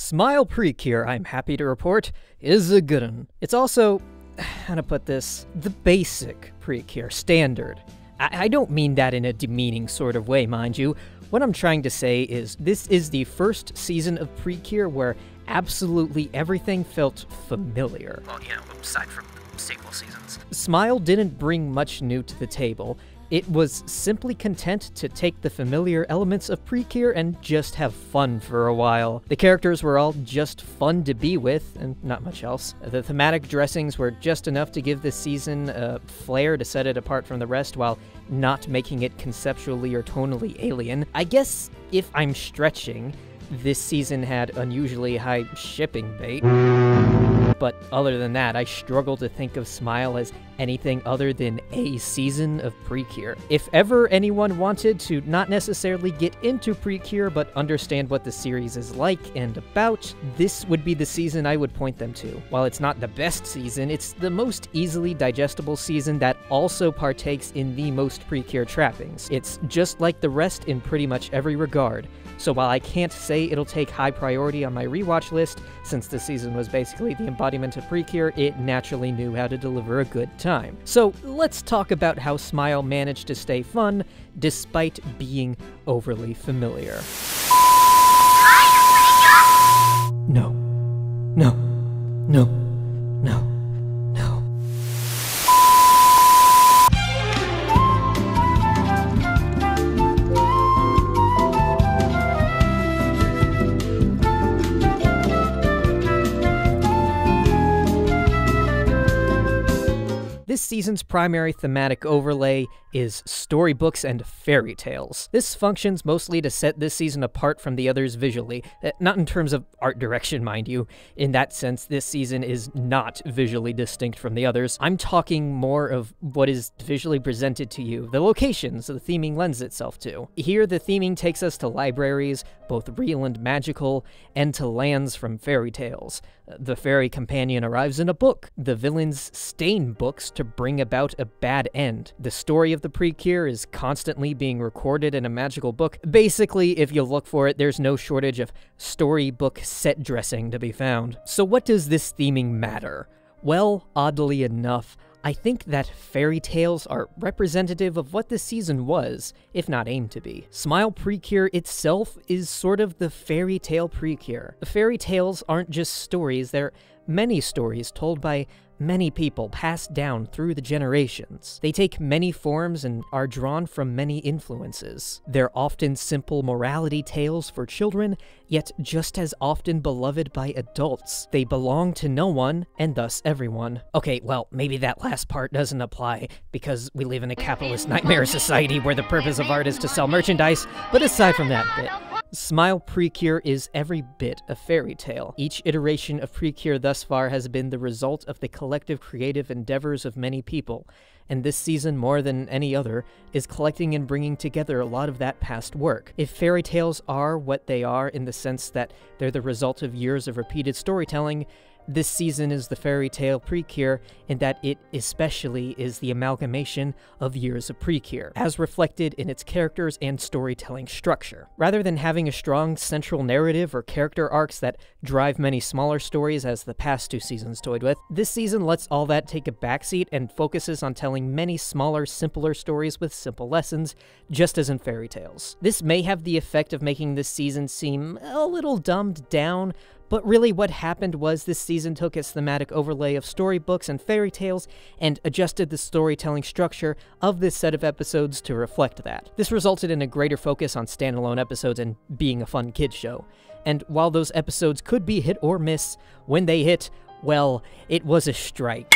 Smile Precure, I'm happy to report, is a good one. It's also, how to put this, the basic Precure, standard. I don't mean that in a demeaning sort of way, mind you. What I'm trying to say is this is the first season of Precure where absolutely everything felt familiar. Well, you know, aside from sequel seasons. Smile didn't bring much new to the table. It was simply content to take the familiar elements of Precure and just have fun for a while. The characters were all just fun to be with, and not much else. The thematic dressings were just enough to give this season a flair to set it apart from the rest while not making it conceptually or tonally alien. I guess, if I'm stretching, this season had unusually high shipping bait. But other than that, I struggle to think of Smile as anything other than a season of Precure. If ever anyone wanted to not necessarily get into Precure, but understand what the series is like and about, this would be the season I would point them to. While it's not the best season, it's the most easily digestible season that also partakes in the most Precure trappings. It's just like the rest in pretty much every regard. So while I can't say it'll take high priority on my rewatch list, since the season was basically the embodiment of Precure, it naturally knew how to deliver a good time. So let's talk about how Smile managed to stay fun, despite being overly familiar. No. No. No. No. No. This season's primary thematic overlay is storybooks and fairy tales. This functions mostly to set this season apart from the others visually, not in terms of art direction, mind you. In that sense, this season is not visually distinct from the others. I'm talking more of what is visually presented to you, the locations the theming lends itself to. Here, the theming takes us to libraries, both real and magical, and to lands from fairy tales. The fairy companion arrives in a book. The villains stain books to bring about a bad end. The story of the Precure is constantly being recorded in a magical book. Basically, if you look for it, there's no shortage of storybook set dressing to be found. So what does this theming matter? Well, oddly enough, I think that fairy tales are representative of what this season was, if not aimed to be. Smile Precure itself is sort of the fairy tale Precure. Fairy tales aren't just stories, they're many stories told by many people passed down through the generations. They take many forms and are drawn from many influences. They're often simple morality tales for children, yet just as often beloved by adults. They belong to no one, and thus everyone. Okay, well, maybe that last part doesn't apply, because we live in a capitalist nightmare society where the purpose of art is to sell merchandise, but aside from that bit, Smile Precure is every bit a fairy tale. Each iteration of Precure thus far has been the result of the collective creative endeavors of many people, and this season, more than any other, is collecting and bringing together a lot of that past work. If fairy tales are what they are in the sense that they're the result of years of repeated storytelling, this season is the fairy tale Precure in that it especially is the amalgamation of years of Precure, as reflected in its characters and storytelling structure. Rather than having a strong central narrative or character arcs that drive many smaller stories as the past two seasons toyed with, this season lets all that take a backseat and focuses on telling many smaller, simpler stories with simple lessons, just as in fairy tales. This may have the effect of making this season seem a little dumbed down, but really what happened was this season took its thematic overlay of storybooks and fairy tales and adjusted the storytelling structure of this set of episodes to reflect that. This resulted in a greater focus on standalone episodes and being a fun kids show. And while those episodes could be hit or miss, when they hit, well, it was a strike.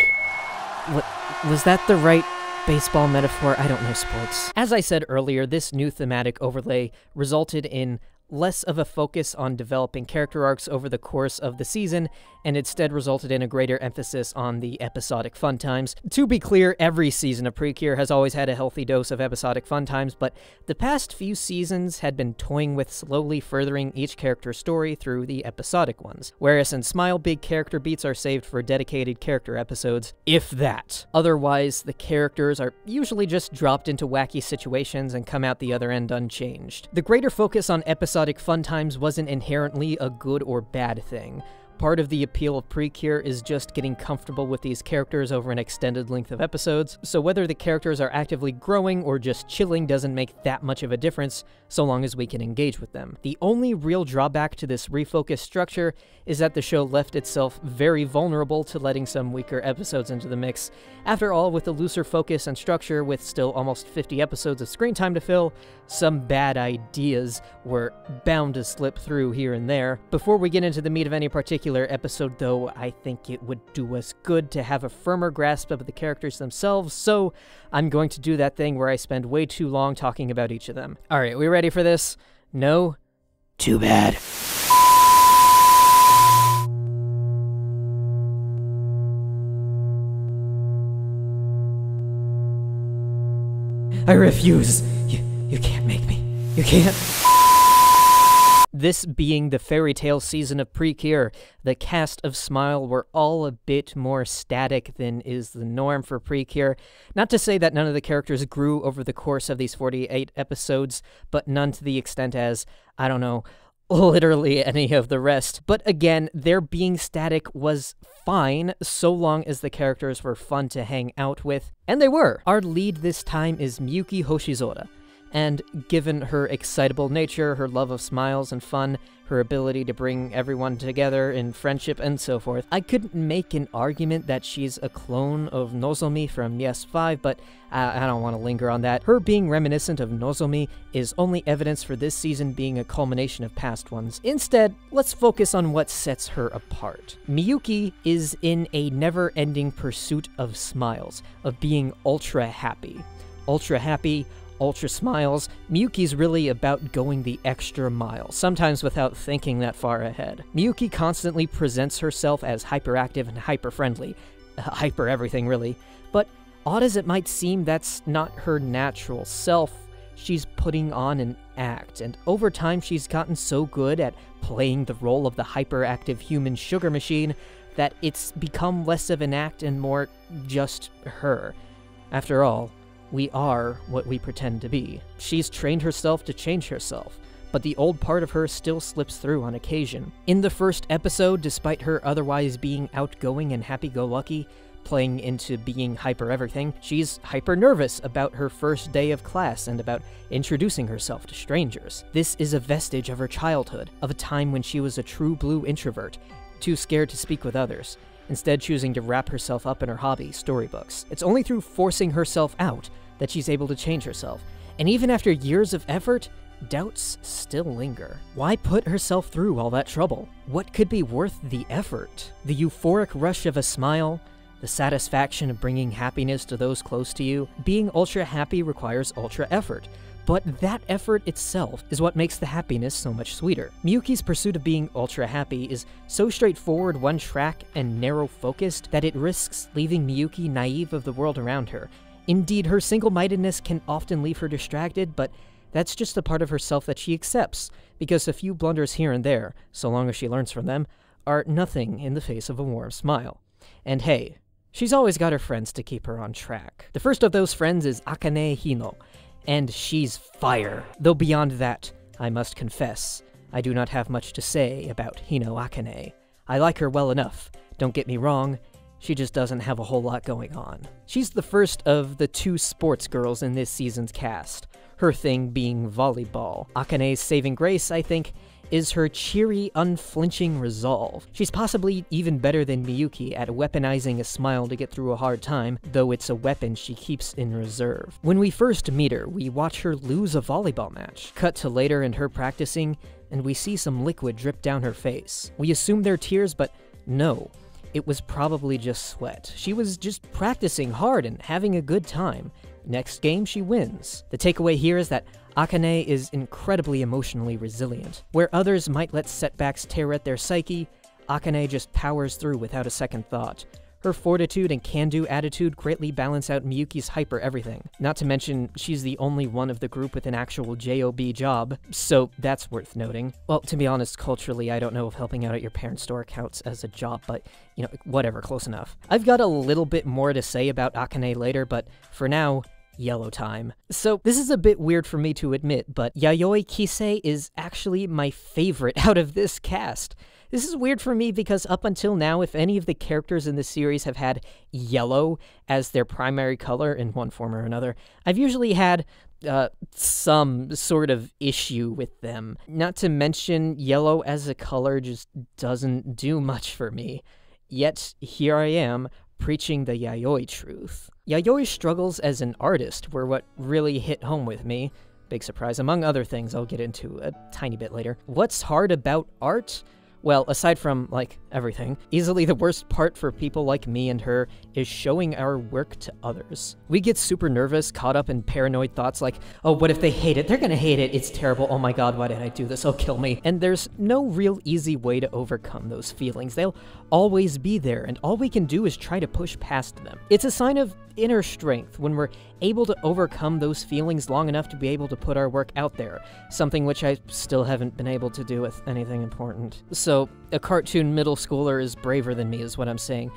Was that the right baseball metaphor? I don't know sports. As I said earlier, this new thematic overlay resulted in less of a focus on developing character arcs over the course of the season, and instead resulted in a greater emphasis on the episodic fun times. To be clear, every season of Precure has always had a healthy dose of episodic fun times, but the past few seasons had been toying with slowly furthering each character's story through the episodic ones, whereas in Smile, big character beats are saved for dedicated character episodes, if that. Otherwise, the characters are usually just dropped into wacky situations and come out the other end unchanged. The greater focus on episodic episodic fun times wasn't inherently a good or bad thing. Part of the appeal of Precure is just getting comfortable with these characters over an extended length of episodes, so whether the characters are actively growing or just chilling doesn't make that much of a difference, so long as we can engage with them. The only real drawback to this refocused structure is that the show left itself very vulnerable to letting some weaker episodes into the mix. After all, with a looser focus and structure, with still almost 50 episodes of screen time to fill, some bad ideas were bound to slip through here and there. Before we get into the meat of any particular episode, though, I think it would do us good to have a firmer grasp of the characters themselves, so I'm going to do that thing where I spend way too long talking about each of them. Alright, we ready for this? No? Too bad. I refuse. You can't make me. You can't. This being the fairy tale season of Precure, the cast of Smile were all a bit more static than is the norm for Precure. Not to say that none of the characters grew over the course of these 48 episodes, but none to the extent as, I don't know, literally any of the rest. But again, their being static was fine, so long as the characters were fun to hang out with. And they were! Our lead this time is Miyuki Hoshizora. And given her excitable nature, her love of smiles and fun, her ability to bring everyone together in friendship and so forth, I couldn't make an argument that she's a clone of Nozomi from Yes 5, but I don't want to linger on that. Her being reminiscent of Nozomi is only evidence for this season being a culmination of past ones. Instead, let's focus on what sets her apart. Miyuki is in a never-ending pursuit of smiles, of being ultra happy. Ultra happy, ultra smiles. Miyuki's really about going the extra mile, sometimes without thinking that far ahead. Miyuki constantly presents herself as hyperactive and hyper-friendly. Hyper everything, really. But odd as it might seem, that's not her natural self. She's putting on an act, and over time she's gotten so good at playing the role of the hyperactive human sugar machine that it's become less of an act and more just her. After all, we are what we pretend to be. She's trained herself to change herself, but the old part of her still slips through on occasion. In the first episode, despite her otherwise being outgoing and happy-go-lucky, playing into being hyper-everything, she's hyper-nervous about her first day of class and about introducing herself to strangers. This is a vestige of her childhood, of a time when she was a true blue introvert, too scared to speak with others, instead choosing to wrap herself up in her hobby, storybooks. It's only through forcing herself out that she's able to change herself. And even after years of effort, doubts still linger. Why put herself through all that trouble? What could be worth the effort? The euphoric rush of a smile? The satisfaction of bringing happiness to those close to you? Being ultra happy requires ultra effort, but that effort itself is what makes the happiness so much sweeter. Miyuki's pursuit of being ultra happy is so straightforward, one-track, and narrow-focused that it risks leaving Miyuki naive of the world around her. Indeed, her single-mindedness can often leave her distracted, but that's just a part of herself that she accepts, because a few blunders here and there, so long as she learns from them, are nothing in the face of a warm smile. And hey, she's always got her friends to keep her on track. The first of those friends is Akane Hino, and she's fire. Though beyond that, I must confess, I do not have much to say about Hino Akane. I like her well enough, don't get me wrong, she just doesn't have a whole lot going on. She's the first of the two sports girls in this season's cast, her thing being volleyball. Akane's saving grace, I think, is her cheery, unflinching resolve. She's possibly even better than Miyuki at weaponizing a smile to get through a hard time, though it's a weapon she keeps in reserve. When we first meet her, we watch her lose a volleyball match. Cut to later and her practicing, and we see some liquid drip down her face. We assume they're tears, but no. It was probably just sweat. She was just practicing hard and having a good time. Next game, she wins. The takeaway here is that Akane is incredibly emotionally resilient. Where others might let setbacks tear at their psyche, Akane just powers through without a second thought. Her fortitude and can-do attitude greatly balance out Miyuki's hyper-everything. Not to mention, she's the only one of the group with an actual JOB job, so that's worth noting. Well, to be honest, culturally, I don't know if helping out at your parents' store counts as a job, but, you know, whatever, close enough. I've got a little bit more to say about Akane later, but for now, yellow time. So this is a bit weird for me to admit, but Yayoi Kisei is actually my favorite out of this cast. This is weird for me because up until now, if any of the characters in the series have had yellow as their primary color in one form or another, I've usually had some sort of issue with them. Not to mention, yellow as a color just doesn't do much for me. Yet, here I am, preaching the Yayoi truth. Yayoi's struggles as an artist were what really hit home with me. Big surprise, among other things I'll get into a tiny bit later. What's hard about art? Well, aside from, like, everything, easily the worst part for people like me and her is showing our work to others. We get super nervous, caught up in paranoid thoughts like, oh, what if they hate it? They're gonna hate it. It's terrible. Oh my god, why did I do this? Oh, kill me. And there's no real easy way to overcome those feelings. They'll always be there, and all we can do is try to push past them. It's a sign of inner strength when we're able to overcome those feelings long enough to be able to put our work out there, something which I still haven't been able to do with anything important. So, a cartoon middle schooler is braver than me is what I'm saying.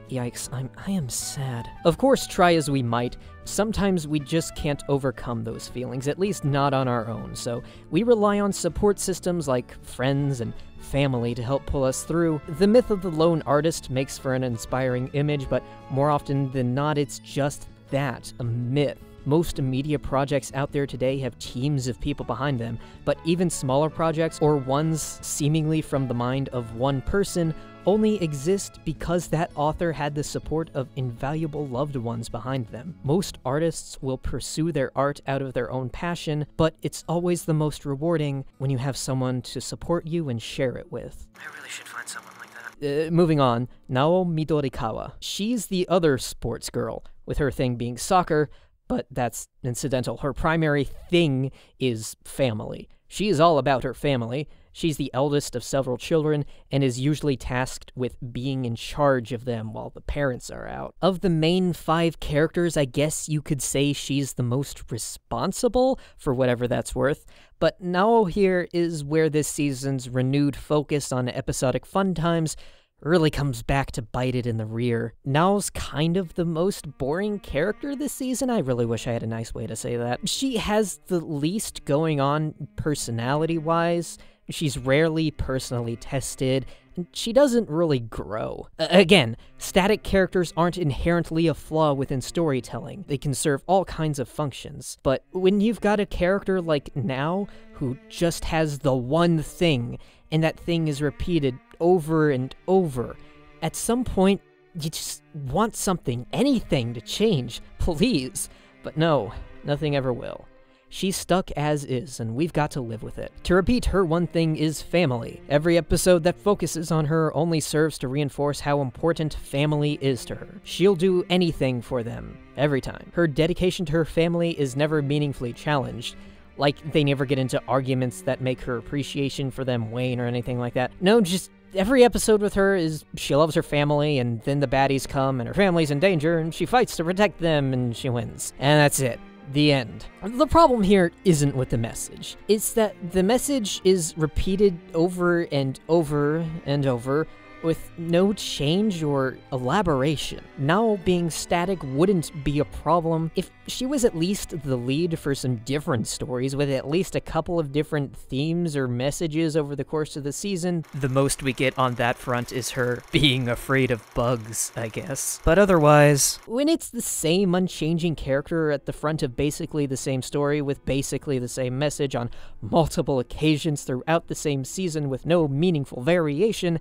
Yikes, I am sad. Of course, try as we might, sometimes we just can't overcome those feelings, at least not on our own, so we rely on support systems like friends and family to help pull us through. The myth of the lone artist makes for an inspiring image, but more often than not, it's just that, a myth. Most media projects out there today have teams of people behind them, but even smaller projects, or ones seemingly from the mind of one person, only exist because that author had the support of invaluable loved ones behind them. Most artists will pursue their art out of their own passion, but it's always the most rewarding when you have someone to support you and share it with. I really should find someone like that. Moving on, Nao Midorikawa. She's the other sports girl, with her thing being soccer, but that's incidental. Her primary thing is family. She is all about her family. She's the eldest of several children and is usually tasked with being in charge of them while the parents are out. Of the main 5 characters, I guess you could say she's the most responsible, for whatever that's worth. But Nao here is where this season's renewed focus on episodic fun times really comes back to bite it in the rear. Nao's kind of the most boring character this season. I really wish I had a nice way to say that. She has the least going on personality-wise. She's rarely personally tested, and she doesn't really grow. Again, static characters aren't inherently a flaw within storytelling. They can serve all kinds of functions. But when you've got a character like Nao, who just has the one thing, and that thing is repeated over and over, at some point, you just want something, anything to change, please. But no, nothing ever will. She's stuck as is, and we've got to live with it. To repeat, her one thing is family. Every episode that focuses on her only serves to reinforce how important family is to her. She'll do anything for them, every time. Her dedication to her family is never meaningfully challenged. Like, they never get into arguments that make her appreciation for them wane or anything like that. No, just every episode with her is she loves her family, and then the baddies come, and her family's in danger, and she fights to protect them, and she wins. And that's it. The end. The problem here isn't with the message. It's that the message is repeated over and over and over with no change or elaboration. Now being static wouldn't be a problem if she was at least the lead for some different stories with at least a couple of different themes or messages over the course of the season. The most we get on that front is her being afraid of bugs, I guess. But otherwise, when it's the same unchanging character at the front of basically the same story with basically the same message on multiple occasions throughout the same season with no meaningful variation,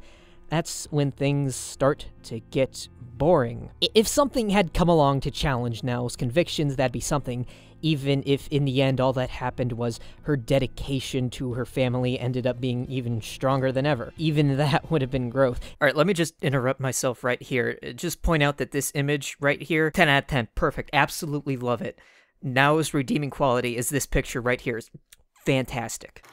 that's when things start to get boring. If something had come along to challenge Nao's convictions, that'd be something, even if in the end all that happened was her dedication to her family ended up being even stronger than ever. Even that would have been growth. Alright, let me just interrupt myself right here. Just point out that this image right here, 10 out of 10, perfect, absolutely love it. Nao's redeeming quality is this picture right here. It's fantastic.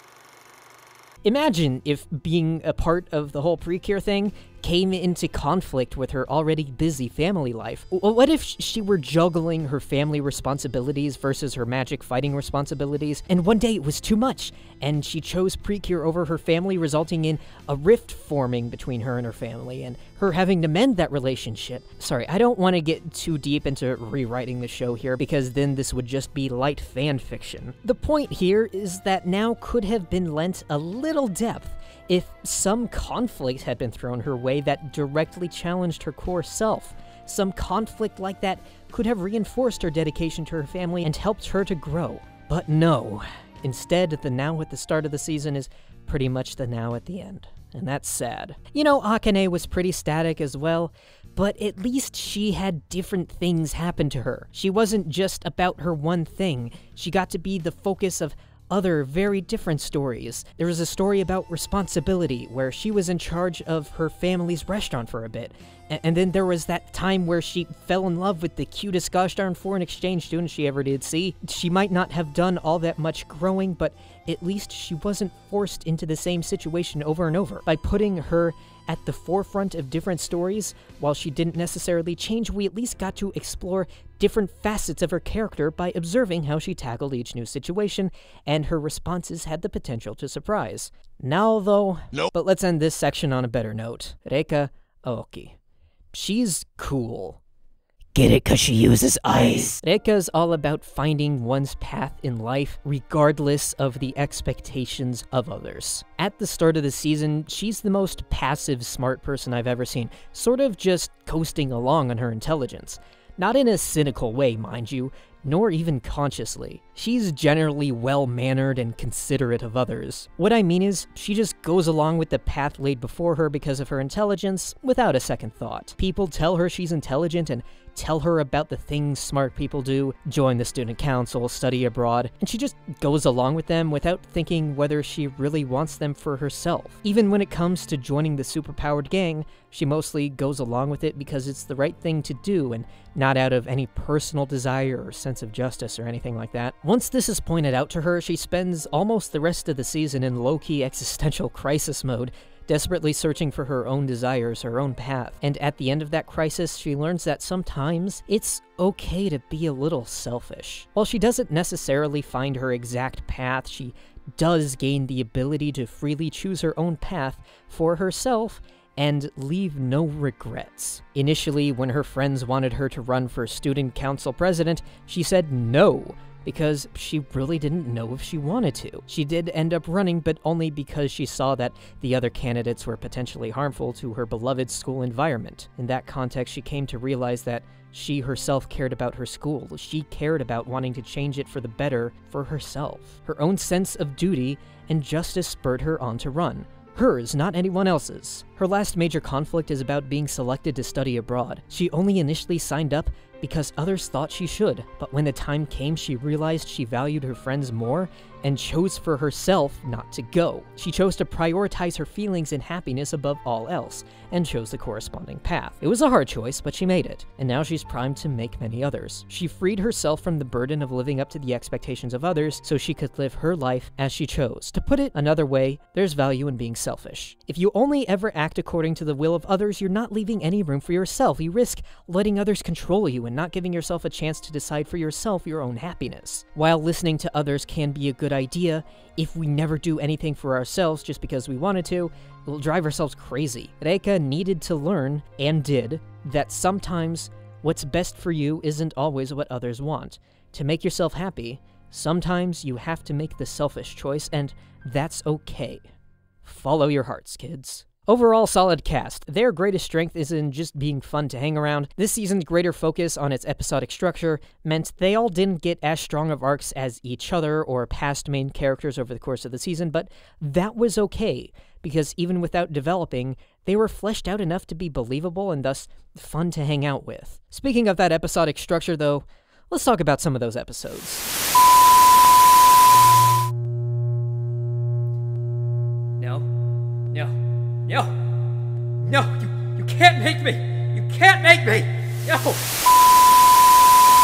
Imagine if being a part of the whole Precure thing came into conflict with her already busy family life? What if she were juggling her family responsibilities versus her magic fighting responsibilities, and one day it was too much, and she chose Precure over her family, resulting in a rift forming between her and her family, and her having to mend that relationship? Sorry, I don't want to get too deep into rewriting the show here, because then this would just be light fan fiction. The point here is that now could have been lent a little depth if some conflict had been thrown her way that directly challenged her core self. Some conflict like that could have reinforced her dedication to her family and helped her to grow. But no. Instead, the now at the start of the season is pretty much the now at the end. And that's sad. You know, Akane was pretty static as well, but at least she had different things happen to her. She wasn't just about her one thing. She got to be the focus of other very different stories. There was a story about responsibility, where she was in charge of her family's restaurant for a bit. And then there was that time where she fell in love with the cutest gosh darn foreign exchange student she ever did see. She might not have done all that much growing, but at least she wasn't forced into the same situation over and over. By putting her at the forefront of different stories, while she didn't necessarily change, we at least got to explore different facets of her character by observing how she tackled each new situation, and her responses had the potential to surprise. Now though, nope. But let's end this section on a better note. Reika Aoki. She's cool. Get it, 'cause she uses ice. Reika's all about finding one's path in life, regardless of the expectations of others. At the start of the season, she's the most passive, smart person I've ever seen, sort of just coasting along on her intelligence. Not in a cynical way, mind you, nor even consciously. She's generally well-mannered and considerate of others. What I mean is, she just goes along with the path laid before her because of her intelligence, without a second thought. People tell her she's intelligent and tell her about the things smart people do, join the student council, study abroad, and she just goes along with them without thinking whether she really wants them for herself. Even when it comes to joining the superpowered gang, she mostly goes along with it because it's the right thing to do and not out of any personal desire or sense of justice or anything like that. Once this is pointed out to her, she spends almost the rest of the season in low-key existential crisis mode, desperately searching for her own desires, her own path. And at the end of that crisis, she learns that sometimes it's okay to be a little selfish. While she doesn't necessarily find her exact path, she does gain the ability to freely choose her own path for herself and leave no regrets. Initially, when her friends wanted her to run for student council president, she said no, because she really didn't know if she wanted to. She did end up running, but only because she saw that the other candidates were potentially harmful to her beloved school environment. In that context, she came to realize that she herself cared about her school. She cared about wanting to change it for the better for herself. Her own sense of duty and justice spurred her on to run. Hers, not anyone else's. Her last major conflict is about being selected to study abroad. She only initially signed up because others thought she should, but when the time came, she realized she valued her friends more and chose for herself not to go. She chose to prioritize her feelings and happiness above all else, and chose the corresponding path. It was a hard choice, but she made it, and now she's primed to make many others. She freed herself from the burden of living up to the expectations of others so she could live her life as she chose. To put it another way, there's value in being selfish. If you only ever act according to the will of others, you're not leaving any room for yourself. You risk letting others control you and not giving yourself a chance to decide for yourself your own happiness. While listening to others can be a good idea, if we never do anything for ourselves just because we wanted to, we'll drive ourselves crazy. Reika needed to learn, and did, that sometimes what's best for you isn't always what others want. To make yourself happy, sometimes you have to make the selfish choice, and that's okay. Follow your hearts, kids. Overall, solid cast. Their greatest strength is in just being fun to hang around. This season's greater focus on its episodic structure meant they all didn't get as strong of arcs as each other or past main characters over the course of the season, but that was okay, because even without developing, they were fleshed out enough to be believable and thus fun to hang out with. Speaking of that episodic structure, though, let's talk about some of those episodes. No, you can't make me! You can't make me! No!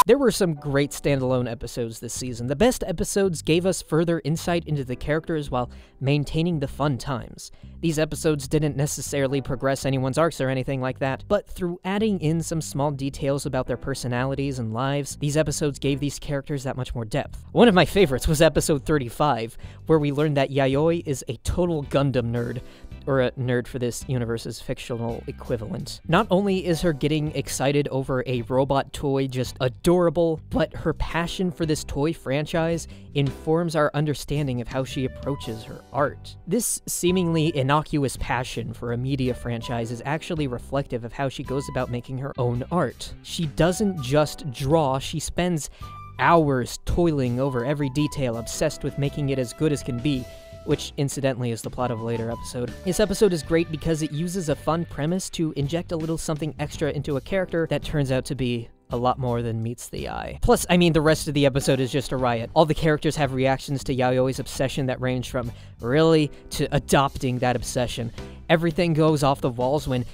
There were some great standalone episodes this season. The best episodes gave us further insight into the characters while maintaining the fun times. These episodes didn't necessarily progress anyone's arcs or anything like that, but through adding in some small details about their personalities and lives, these episodes gave these characters that much more depth. One of my favorites was episode 35, where we learned that Yayoi is a total Gundam nerd, or a nerd for this universe's fictional equivalent. Not only is her getting excited over a robot toy just adorable, but her passion for this toy franchise informs our understanding of how she approaches her art. This seemingly innocuous passion for a media franchise is actually reflective of how she goes about making her own art. She doesn't just draw, she spends hours toiling over every detail, obsessed with making it as good as can be, which incidentally is the plot of a later episode. This episode is great because it uses a fun premise to inject a little something extra into a character that turns out to be a lot more than meets the eye. Plus, I mean, the rest of the episode is just a riot. All the characters have reactions to Yayoi's obsession that range from really to adopting that obsession. Everything goes off the walls when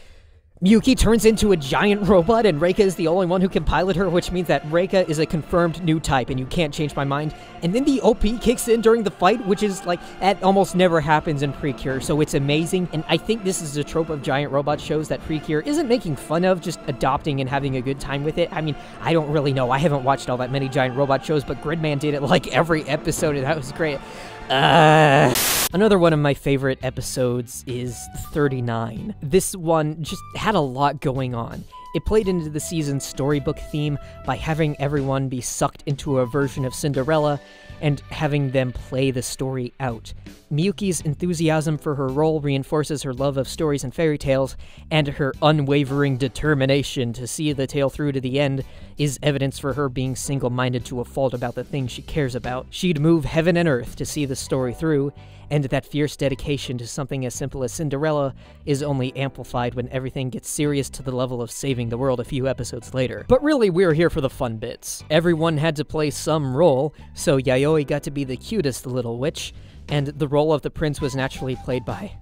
Miyuki turns into a giant robot and Reika is the only one who can pilot her, which means that Reika is a confirmed new type and you can't change my mind. And then the OP kicks in during the fight, which is like, that almost never happens in Precure, so it's amazing. And I think this is a trope of giant robot shows that Precure isn't making fun of, just adopting and having a good time with it. I mean, I don't really know. I haven't watched all that many giant robot shows, but Gridman did it like every episode and that was great. Another one of my favorite episodes is 39. This one just had a lot going on. It played into the season's storybook theme by having everyone be sucked into a version of Cinderella and having them play the story out. Miyuki's enthusiasm for her role reinforces her love of stories and fairy tales, and her unwavering determination to see the tale through to the end is evidence for her being single-minded to a fault about the things she cares about. She'd move heaven and earth to see the story through, and that fierce dedication to something as simple as Cinderella is only amplified when everything gets serious to the level of saving the world a few episodes later. But really, we're here for the fun bits. Everyone had to play some role, so Yayoi got to be the cutest little witch, and the role of the prince was naturally played by...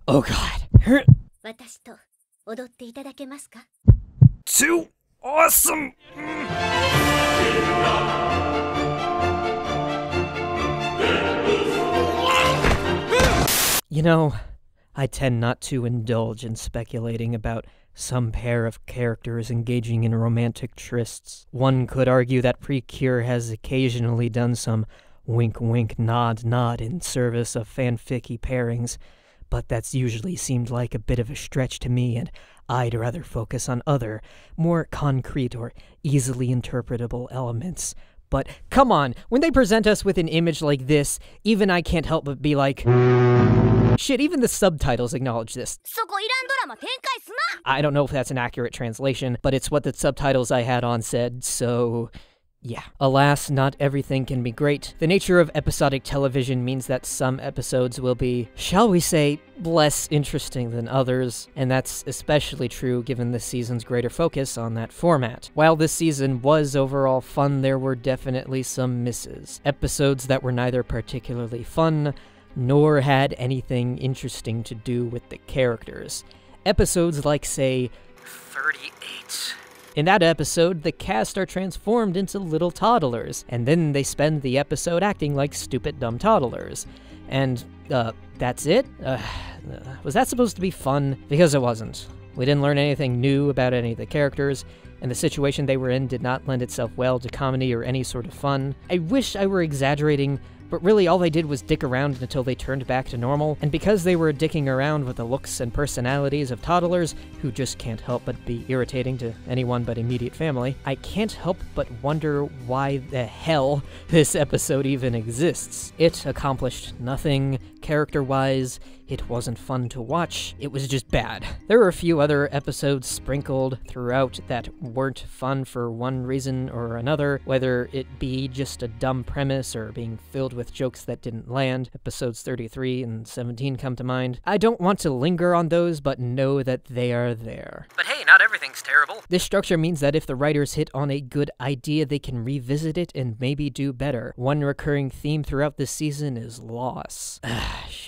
oh god. Too awesome! You know, I tend not to indulge in speculating about some pair of characters engaging in romantic trysts. One could argue that Precure has occasionally done some wink-wink, nod-nod in service of fanficky pairings, but that's usually seemed like a bit of a stretch to me, and I'd rather focus on other, more concrete or easily interpretable elements. But come on, when they present us with an image like this, even I can't help but be like... shit, even the subtitles acknowledge this. I don't know if that's an accurate translation, but it's what the subtitles I had on said, so... yeah. Alas, not everything can be great. The nature of episodic television means that some episodes will be, shall we say, less interesting than others, and that's especially true given this season's greater focus on that format. While this season was overall fun, there were definitely some misses. Episodes that were neither particularly fun, nor had anything interesting to do with the characters. Episodes like, say, 38. In that episode, the cast are transformed into little toddlers, and then they spend the episode acting like stupid dumb toddlers. And, that's it? Was that supposed to be fun? Because it wasn't. We didn't learn anything new about any of the characters, and the situation they were in did not lend itself well to comedy or any sort of fun. I wish I were exaggerating, but really all they did was dick around until they turned back to normal, and because they were dicking around with the looks and personalities of toddlers, who just can't help but be irritating to anyone but immediate family, I can't help but wonder why the hell this episode even exists. It accomplished nothing character-wise, it wasn't fun to watch, it was just bad. There were a few other episodes sprinkled throughout that weren't fun for one reason or another, whether it be just a dumb premise or being filled with jokes that didn't land. Episodes 33 and 17 come to mind. I don't want to linger on those, but know that they are there. But hey, not everything's terrible. This structure means that if the writers hit on a good idea, they can revisit it and maybe do better. One recurring theme throughout this season is loss.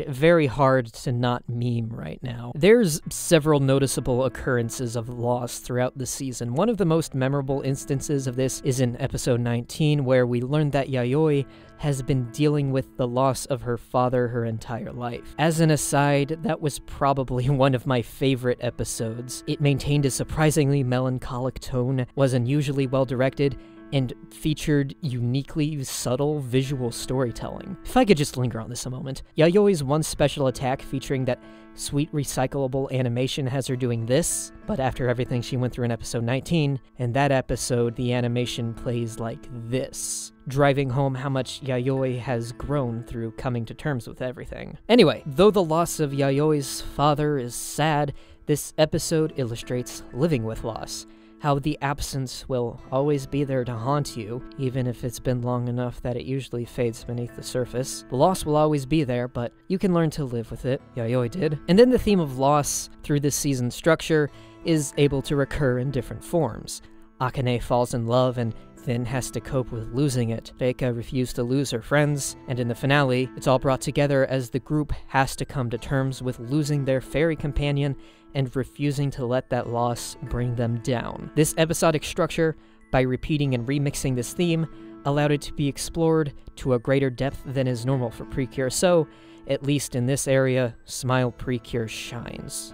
Very hard to not meme right now. There's several noticeable occurrences of loss throughout the season. One of the most memorable instances of this is in episode 19, where we learned that Yayoi has been dealing with the loss of her father her entire life. As an aside, that was probably one of my favorite episodes. It maintained a surprisingly melancholic tone, was unusually well directed, and featured uniquely subtle visual storytelling. If I could just linger on this a moment. Yayoi's one special attack featuring that sweet recyclable animation has her doing this, but after everything she went through in episode 19, in that episode the animation plays like this, driving home how much Yayoi has grown through coming to terms with everything. Anyway, though the loss of Yayoi's father is sad, this episode illustrates living with loss. How the absence will always be there to haunt you, even if it's been long enough that it usually fades beneath the surface. The loss will always be there, but you can learn to live with it. Yayoi did. And then the theme of loss through this season's structure is able to recur in different forms. Akane falls in love and then has to cope with losing it. Reika refused to lose her friends, and in the finale, it's all brought together as the group has to come to terms with losing their fairy companion and refusing to let that loss bring them down. This episodic structure, by repeating and remixing this theme, allowed it to be explored to a greater depth than is normal for Precure, so, at least in this area, Smile Precure shines.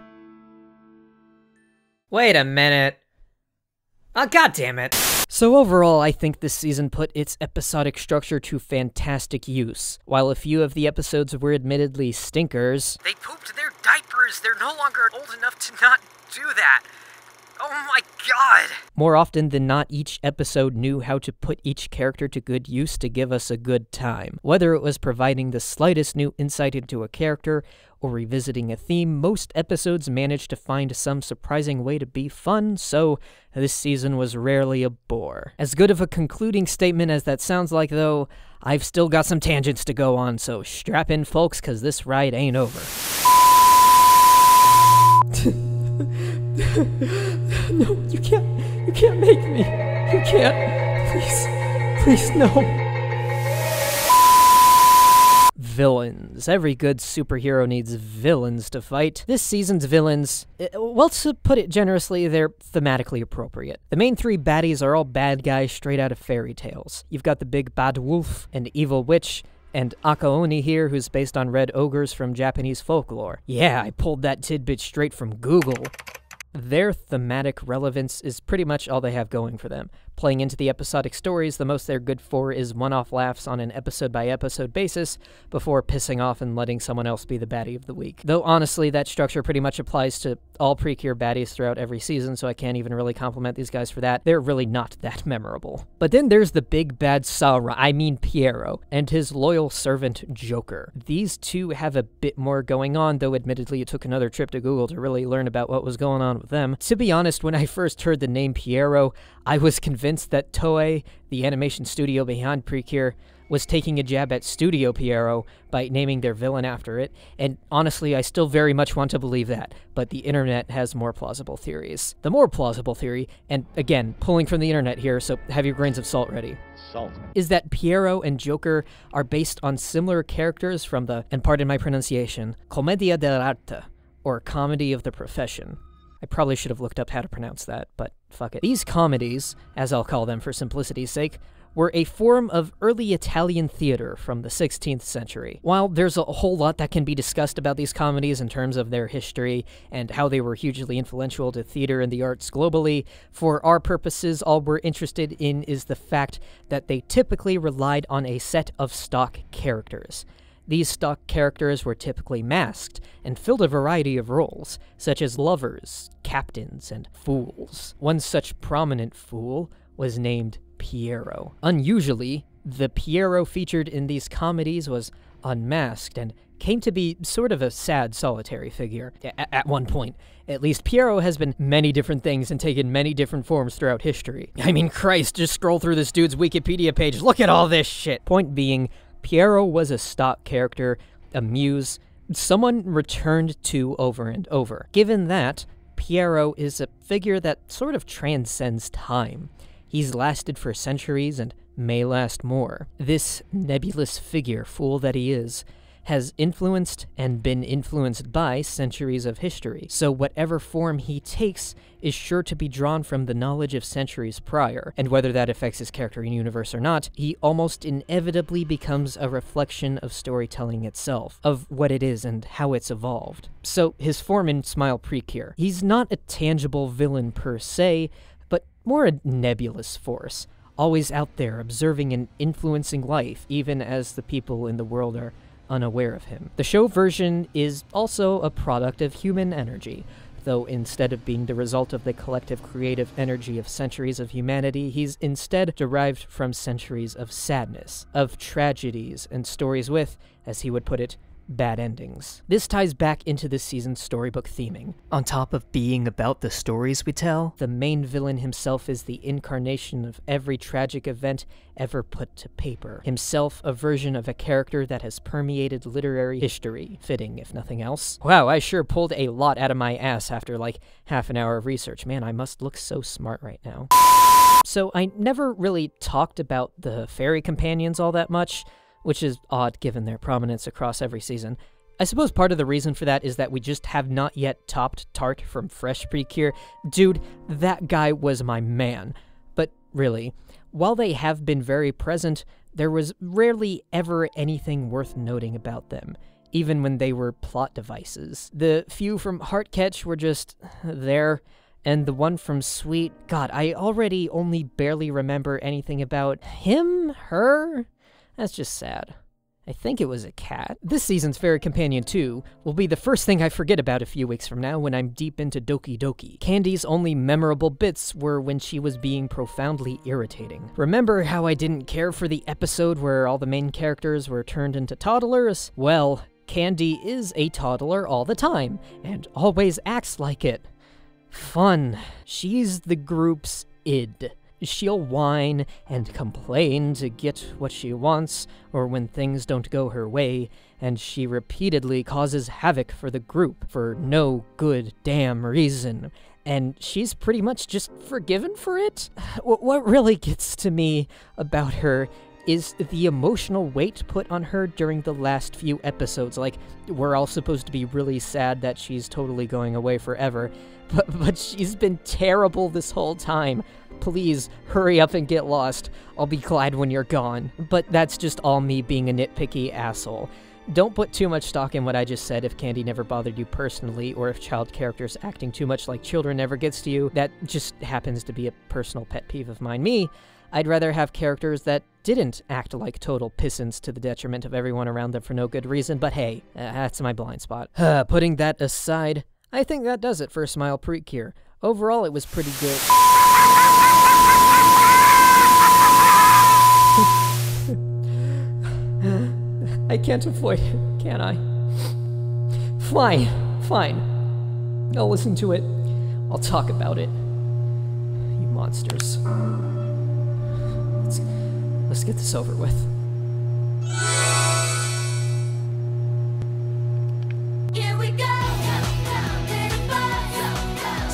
Wait a minute. Oh, goddammit. So overall, I think this season put its episodic structure to fantastic use. While a few of the episodes were admittedly stinkers, They pooped their diapers. They're no longer old enough to not do that. Oh my god. more often than not, each episode knew how to put each character to good use to give us a good time. Whether it was providing the slightest new insight into a character or revisiting a theme, most episodes managed to find some surprising way to be fun, so this season was rarely a bore. As good of a concluding statement as that sounds like, though, I've still got some tangents to go on, so strap in, folks, because this ride ain't over. No, you can't make me. You can't. Please, no. Villains. Every good superhero needs villains to fight. This season's villains, well, to put it generously, they're thematically appropriate. The main three baddies are all bad guys straight out of fairy tales. You've got the big bad wolf, and evil witch, and Akaoni here, who's based on red ogres from Japanese folklore. Yeah, I pulled that tidbit straight from Google. Their thematic relevance is pretty much all they have going for them. Playing into the episodic stories, the most they're good for is one-off laughs on an episode-by-episode basis before pissing off and letting someone else be the baddie of the week. Though honestly, that structure pretty much applies to all Precure baddies throughout every season, so I can't even really compliment these guys for that. They're really not that memorable. But then there's the big bad Piero, and his loyal servant Joker. These two have a bit more going on, though admittedly it took another trip to Google to really learn about what was going on with them. To be honest, when I first heard the name Piero, I was convinced that Toei, the animation studio behind Precure, was taking a jab at Studio Piero by naming their villain after it, and honestly, I still very much want to believe that, but the internet has more plausible theories. The more plausible theory, and again, pulling from the internet here, so have your grains of salt ready, is that Piero and Joker are based on similar characters from the, and pardon my pronunciation, Commedia dell'arte, or Comedy of the Profession. I probably should have looked up how to pronounce that, but fuck it. These comedies, as I'll call them for simplicity's sake, were a form of early Italian theater from the 16th century. While there's a whole lot that can be discussed about these comedies in terms of their history and how they were hugely influential to theater and the arts globally, for our purposes, all we're interested in is the fact that they typically relied on a set of stock characters. These stock characters were typically masked and filled a variety of roles, such as lovers, captains, and fools. One such prominent fool was named Piero. Unusually, the Piero featured in these comedies was unmasked and came to be sort of a sad, solitary figure. At one point, at least, Piero has been many different things and taken many different forms throughout history. I mean, Christ, just scroll through this dude's Wikipedia page, look at all this shit! Point being, Piero was a stock character, a muse, someone returned to over and over. Given that, Piero is a figure that sort of transcends time. He's lasted for centuries and may last more. This nebulous figure, fool that he is, has influenced and been influenced by centuries of history, so whatever form he takes is sure to be drawn from the knowledge of centuries prior, and whether that affects his character in universe or not, he almost inevitably becomes a reflection of storytelling itself, of what it is and how it's evolved. So his form in Smile Precure, he's not a tangible villain per se, but more a nebulous force, always out there observing and influencing life, even as the people in the world are unaware of him. The show version is also a product of human energy, though instead of being the result of the collective creative energy of centuries of humanity, he's instead derived from centuries of sadness, of tragedies, and stories with, as he would put it, bad endings. This ties back into this season's storybook theming. On top of being about the stories we tell, the main villain himself is the incarnation of every tragic event ever put to paper. Himself a version of a character that has permeated literary history. Fitting, if nothing else. Wow, I sure pulled a lot out of my ass after like half an hour of research. Man, I must look so smart right now. So I never really talked about the fairy companions all that much, which is odd given their prominence across every season. I suppose part of the reason for that is that we just have not yet topped Tart from Fresh Precure. Dude, that guy was my man. But really, while they have been very present, there was rarely ever anything worth noting about them, even when they were plot devices. The few from Heartcatch were just there, and the one from Sweet, God, I already only barely remember anything about him, her. That's just sad. I think it was a cat. This season's Fairy Companion 2 will be the first thing I forget about a few weeks from now when I'm deep into Doki Doki. Candy's only memorable bits were when she was being profoundly irritating. Remember how I didn't care for the episode where all the main characters were turned into toddlers? Well, Candy is a toddler all the time, and always acts like it. Fun. She's the group's id. She'll whine and complain to get what she wants, or when things don't go her way, and she repeatedly causes havoc for the group for no good damn reason. And she's pretty much just forgiven for it? What really gets to me about her is the emotional weight put on her during the last few episodes. Like, we're all supposed to be really sad that she's totally going away forever, but she's been terrible this whole time. Please, hurry up and get lost. I'll be glad when you're gone. But that's just all me being a nitpicky asshole. Don't put too much stock in what I just said if Candy never bothered you personally, or if child characters acting too much like children never gets to you. That just happens to be a personal pet peeve of mine. I'd rather have characters that didn't act like total pissants to the detriment of everyone around them for no good reason, but hey, that's my blind spot. Putting that aside, I think that does it for Smile Precure. Overall, it was pretty good. I can't avoid it, can I? Fine. I'll listen to it. I'll talk about it. You monsters. Let's get this over with. Here we go.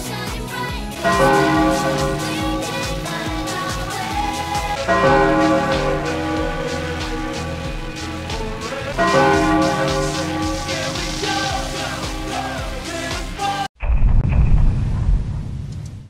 Shining bright.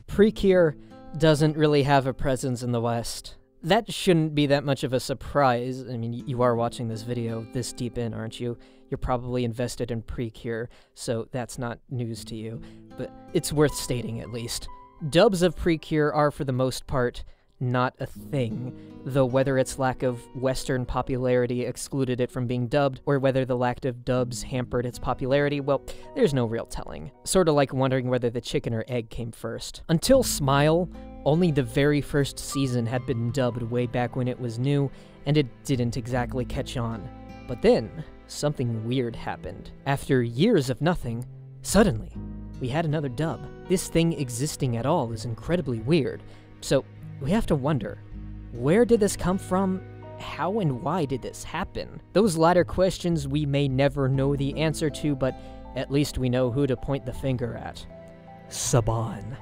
Precure doesn't really have a presence in the West. That shouldn't be that much of a surprise. I mean, you are watching this video this deep in, aren't you? You're probably invested in Precure, so that's not news to you. But it's worth stating at least. Dubs of Precure are, for the most part, not a thing, though whether its lack of Western popularity excluded it from being dubbed, or whether the lack of dubs hampered its popularity, well, there's no real telling. Sorta like wondering whether the chicken or egg came first. Until Smile, only the very first season had been dubbed way back when it was new, and it didn't exactly catch on. But then, something weird happened. After years of nothing, suddenly, we had another dub. This thing existing at all is incredibly weird, so we have to wonder, where did this come from? How and why did this happen? Those latter questions we may never know the answer to, but at least we know who to point the finger at. Saban.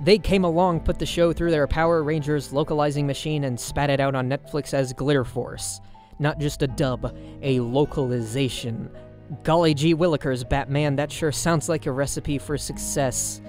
They came along, put the show through their Power Rangers localizing machine, and spat it out on Netflix as Glitter Force. Not just a dub, a localization. Golly gee willikers, Batman, that sure sounds like a recipe for success.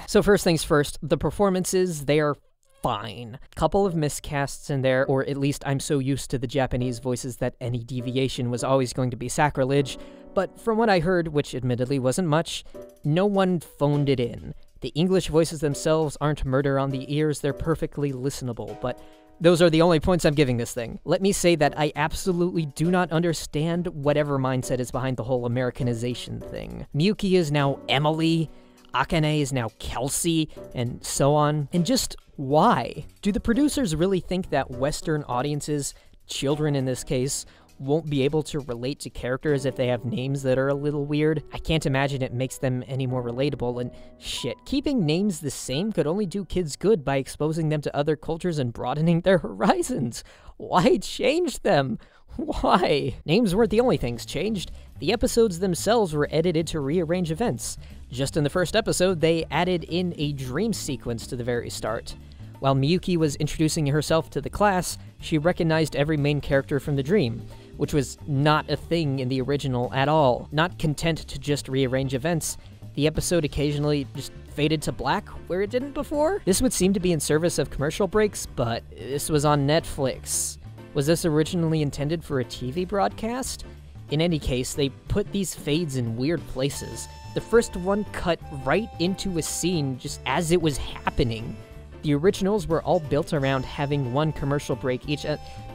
So first things first, the performances, they are fine. Couple of miscasts in there, or at least I'm so used to the Japanese voices that any deviation was always going to be sacrilege, but from what I heard, which admittedly wasn't much, no one phoned it in. The English voices themselves aren't murder on the ears, they're perfectly listenable, but those are the only points I'm giving this thing. Let me say that I absolutely do not understand whatever mindset is behind the whole Americanization thing. Miyuki is now Emily, Akane is now Kelsey, and so on. And just why? Do the producers really think that Western audiences, children in this case, won't be able to relate to characters if they have names that are a little weird? I can't imagine it makes them any more relatable, and shit, keeping names the same could only do kids good by exposing them to other cultures and broadening their horizons. Why change them? Why? Names weren't the only things changed. The episodes themselves were edited to rearrange events. Just in the first episode, they added in a dream sequence to the very start. While Miyuki was introducing herself to the class, she recognized every main character from the dream, which was not a thing in the original at all. Not content to just rearrange events, the episode occasionally just faded to black where it didn't before. This would seem to be in service of commercial breaks, but this was on Netflix. Was this originally intended for a TV broadcast? In any case, they put these fades in weird places. The first one cut right into a scene just as it was happening. The originals were all built around having one commercial break each,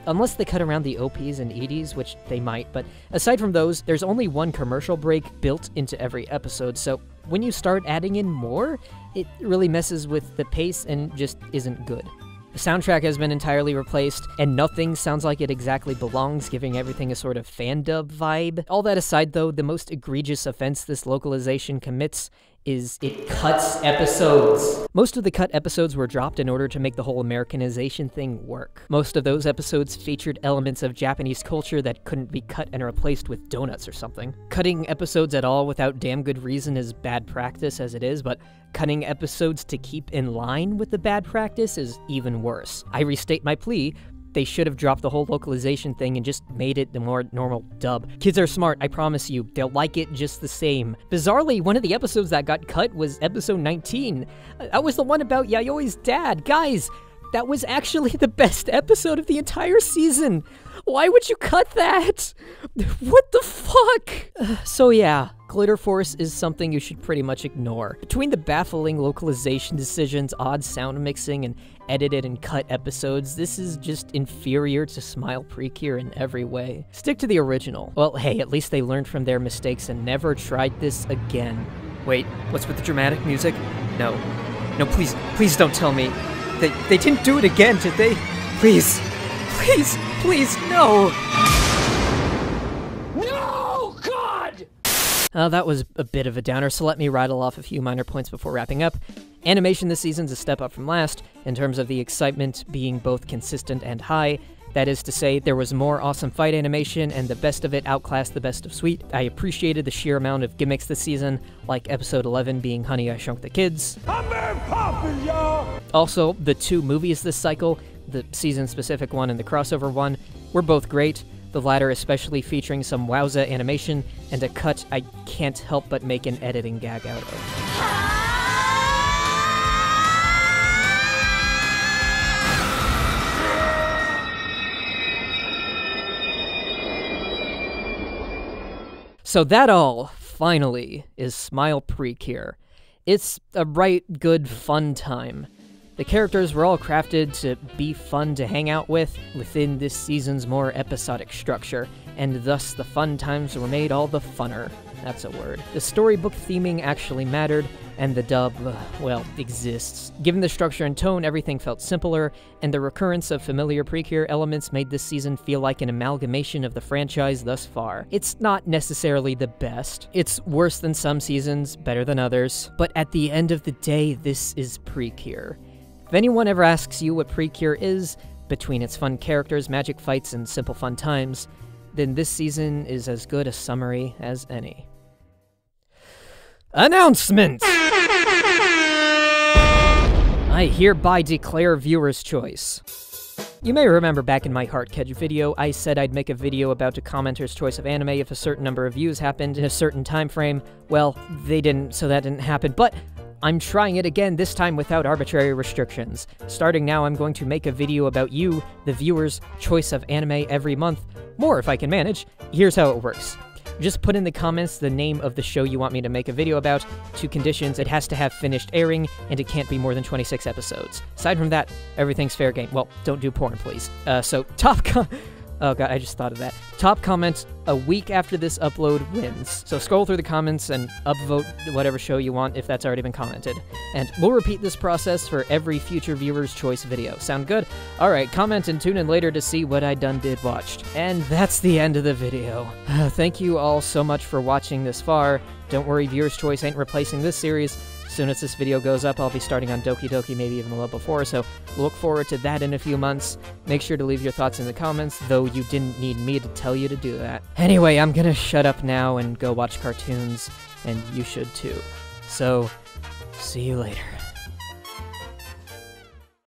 unless they cut around the OPs and EDs, which they might, but aside from those, there's only one commercial break built into every episode, so when you start adding in more, it really messes with the pace and just isn't good. The soundtrack has been entirely replaced, and nothing sounds like it exactly belongs, giving everything a sort of fan-dub vibe. All that aside, though, the most egregious offense this localization commits is it cuts episodes. Most of the cut episodes were dropped in order to make the whole Americanization thing work. Most of those episodes featured elements of Japanese culture that couldn't be cut and replaced with donuts or something. Cutting episodes at all without damn good reason is bad practice as it is, but cutting episodes to keep in line with the bad practice is even worse. I restate my plea. They should have dropped the whole localization thing and just made it the more normal dub. Kids are smart, I promise you. They'll like it just the same. Bizarrely, one of the episodes that got cut was episode 19. That was the one about Yayoi's dad. Guys, that was actually the best episode of the entire season. Why would you cut that? What the fuck? So yeah, Glitter Force is something you should pretty much ignore. Between the baffling localization decisions, odd sound mixing, and edited and cut episodes, this is just inferior to Smile Precure in every way. Stick to the original. Well, hey, at least they learned from their mistakes and never tried this again. Wait, what's with the dramatic music? No, please don't tell me. They didn't do it again, did they? Please, no! No, God! That was a bit of a downer, so let me rattle off a few minor points before wrapping up. Animation this season's a step up from last, in terms of the excitement being both consistent and high. That is to say, there was more awesome fight animation, and the best of it outclassed the best of Sweet. I appreciated the sheer amount of gimmicks this season, like episode 11 being Honey, I Shrunk the Kids. I'm very poppin', y'all! Also, the two movies this cycle, the season-specific one and the crossover one, were both great, the latter especially featuring some wowza animation and a cut I can't help but make an editing gag out of. So that all, finally, is Smile Precure. It's a right good fun time. The characters were all crafted to be fun to hang out with within this season's more episodic structure, and thus the fun times were made all the funner. That's a word. The storybook theming actually mattered, and the dub, well, exists. Given the structure and tone, everything felt simpler, and the recurrence of familiar Precure elements made this season feel like an amalgamation of the franchise thus far. It's not necessarily the best. It's worse than some seasons, better than others, but at the end of the day, this is Precure. If anyone ever asks you what Precure is, between its fun characters, magic fights, and simple fun times, then this season is as good a summary as any. Announcement! I hereby declare viewer's choice. You may remember back in my Heart Catch video, I said I'd make a video about a commenter's choice of anime if a certain number of views happened in a certain time frame. Well, they didn't, so that didn't happen, but I'm trying it again, this time without arbitrary restrictions. Starting now, I'm going to make a video about you, the viewer's choice of anime every month. More if I can manage. Here's how it works. Just put in the comments the name of the show you want me to make a video about. 2 conditions: it has to have finished airing, and it can't be more than 26 episodes. Aside from that, everything's fair game. Well, don't do porn, please. So, oh god, I just thought of that. Top comment a week after this upload wins. So scroll through the comments and upvote whatever show you want if that's already been commented. And we'll repeat this process for every future viewer's choice video. Sound good? Alright, comment and tune in later to see what I done did watched. And that's the end of the video. Thank you all so much for watching this far. Don't worry, viewer's choice ain't replacing this series. As soon as this video goes up, I'll be starting on Doki Doki, maybe even a little before, so look forward to that in a few months. Make sure to leave your thoughts in the comments, though you didn't need me to tell you to do that. Anyway, I'm gonna shut up now and go watch cartoons, and you should too. So, see you later.